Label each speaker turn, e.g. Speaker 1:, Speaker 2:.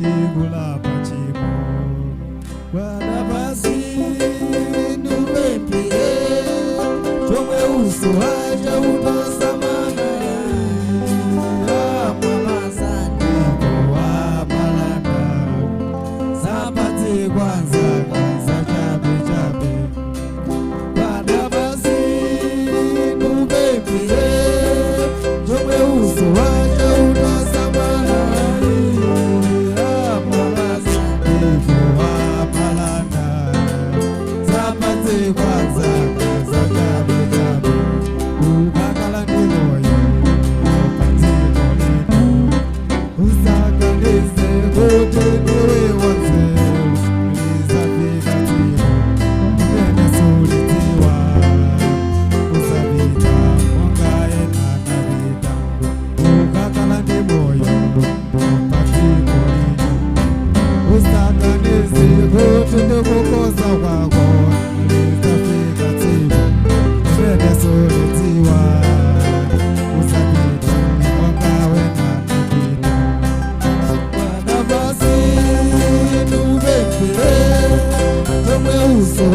Speaker 1: tigula pachimo Bwana basi nubempire chomwe uso haja unosamana amamazani kwa malanda zapati kwanza kwanza chabe chabe Bwana basi nubempire chomwe uso haja unosamana amamazani kwa malanda zapati kwanza kwanza chabe chabe ukakala ndimoyo patimolino usakalize kuti ndiwe wanze usafika timo mene sulitiwa usabita mongaye nanabita ukakala ndimoyo patimolino usakalize kuti ndikukoza kwako usafika timo mene sulitiwa usabita mongawe nanabita Bwana basi nubempire chomwe uso